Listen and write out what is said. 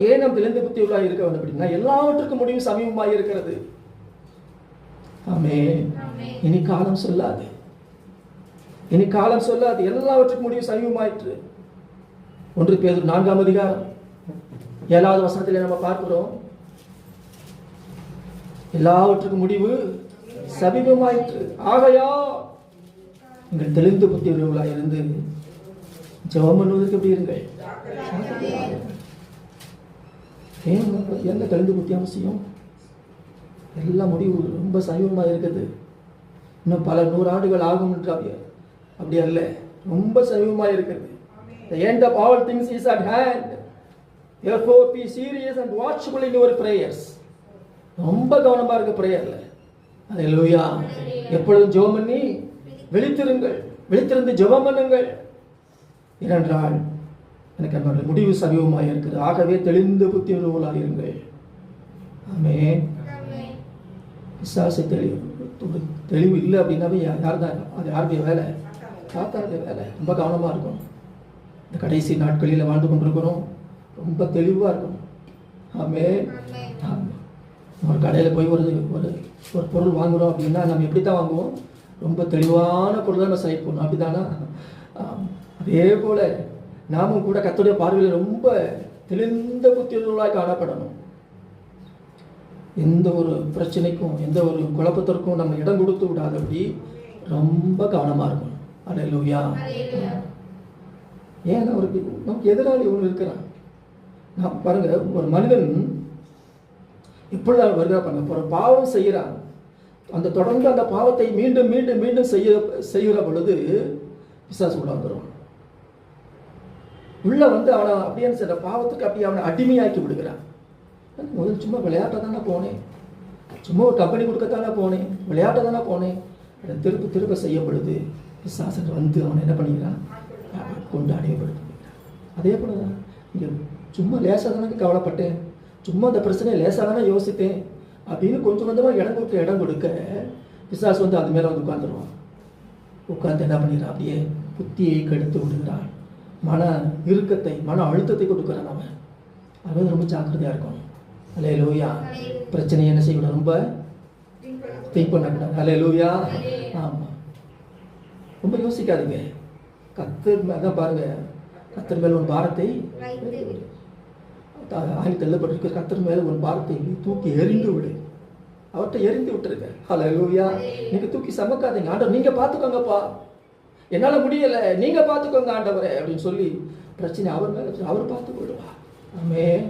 ஏன் நாம் தெளிந்த புத்தி உள்ளாக இருக்க வேண்டும் அப்படின்னா எல்லாவற்றுக்கும் முடிவு சமீபமாக இருக்கிறது. ஆமென். இனி காலம் சொல்லாது, இனி காலம் சொல்லாது, எல்லாவற்றுக்கும் முடிவு சமீபமாயிற்று. 1 பேதுரு 4ஆம் அதிகாரம் 7வது வசனத்தில் நம்ம பார்க்கிறோம், எல்லாவற்றுக்கும் முடிவு சமீபமாயிற்று. ஆகையா நீங்கள் தெளிந்த புத்தி உள்ளவர்களாக இருந்து ஜெபம் பண்ணுவதற்கு எப்படி இருங்கள். என்ன தெளிந்த புத்தி அவசியம்? எல்லா முடிவு ரொம்ப சமீபமாக இருக்குது. இன்னும் பல 100 ஆண்டுகள் ஆகும் என்று அப்படி அல்ல, ரொம்ப சமீபமாக இருக்கிறது. The end of all things is at hand. Therefore be serious and watchful in your prayers. ரொம்ப கவனமா இருக்க பிரேயர்ல. அல்லேலூயா. எப்பொழுதும் ஜெபம் பண்ணி விழித்திருங்கள், விழித்திருந்து ஜெபம் பண்ணுங்கள். ஏனென்றால் எனக்கு அந்த முடிவு சமீபமாக இருக்குது. ஆகவே தெளிந்த புத்தி உள்ளவர்களாக இருங்கள். ஆமென். விசுவாச தெளிவு இல்லை அப்படின்னாவே யார் தான் அது யாருடைய வேலை? சாத்தானுடைய வேலை. ரொம்ப கவனமாக இருக்கணும். இந்த கடைசி நாட்களில் வாழ்ந்து கொண்டிருக்கிறோம், ரொம்ப தெளிவாக இருக்கணும். ஆமென். ஒரு கடையில் போய் ஒரு பொருள் வாங்குகிறோம் அப்படின்னா நம்ம எப்படி தான் வாங்குவோம்? ரொம்ப தெளிவான பொருள் தான் நம்ம செலக்ட் பண்ணணும், அப்படி தானே? அதே போல் நாமும் கூட கர்த்தருடைய பார்வையில் ரொம்ப தெளிந்த புத்தியுள்ளவர்களாய் காணப்படணும். எந்த ஒரு பிரச்சனைக்கும் எந்த ஒரு குழப்பத்திற்கும் நம்ம இடம் கொடுத்து விடாதபடி ரொம்ப கவனமாக இருக்கணும். அல்லேலூயா. ஏன் அவருக்கு நமக்கு எதிராளி ஒன்று இருக்கிறான். நான் பாருங்க, ஒரு மனிதன் எப்பொழுது வருகிறா பாருங்க, ஒரு பாவம் செய்கிறான், அந்த தொடர்ந்து அந்த பாவத்தை மீண்டும் மீண்டும் மீண்டும் செய்கிற பொழுது பிசாசு உள்ள வந்துடுவான். உள்ள வந்து அவனை அப்படியே சில பாவத்துக்கு அப்படியே அவனை அடிமையாக்கி விடுகிறான். முதல் சும்மா விளையாட்ட தானே போனேன், சும்மா ஒரு கம்பெனி கொடுக்கத்தானே போனேன், விளையாட்ட தானே போனேன், அதை திரும்ப திரும்ப செய்யும் பொழுது பிசாசு வந்து அவனை என்ன பண்ணிக்கிறான்? கொண்டு அடிமைப்படுத்துகிறான். அதே போல தான் இங்கே சும்மா லேசாக தானே கவலைப்பட்டேன், சும்மா அந்த பிரச்சனையை லேசாக தானே யோசித்தேன் அப்படின்னு கொஞ்சம் கொஞ்சமாக இடம் கொடுக்க பிசாசு வந்து அது மேலே வந்து உட்காந்துருவான். உட்காந்து என்ன பண்ணிடுறான்? அப்படியே புத்தியை கெடுத்து விடுகிறான், மன இறுக்கத்தை மன அழுத்தத்தை கொடுக்குறான் அவன். அது ரொம்ப ஜாக்கிரதையாக இருக்கணும். அல்லேலூயா. பிரச்சனையை என்ன செய்யக்கூடாது? ரொம்ப திங்க் பண்ணக்கூடாது. அல்லேலூயா. ஆமாம், ரொம்ப யோசிக்காதீங்க. கர்த்தர் தான் பாருங்க, கர்த்தர் மேல் ஒரு பாரத்தை ஆகிட்டு எழுதப்பட்டிருக்க, கர்த்தர் மேல ஒரு பாரத்தை தூக்கி எறிந்து விடு, அவர்கிட்ட எறிந்து விட்டுருங்க. அல்லேலூயா. நீங்க தூக்கி சமக்காதீங்க. ஆண்டவர் நீங்க பார்த்துக்கோங்கப்பா, என்னால் முடியலை, நீங்க பார்த்துக்கோங்க ஆண்டவரே அப்படின்னு சொல்லி பிரச்சனை அவர் மேல அவர் பார்த்து விடுவா. ஆமென்.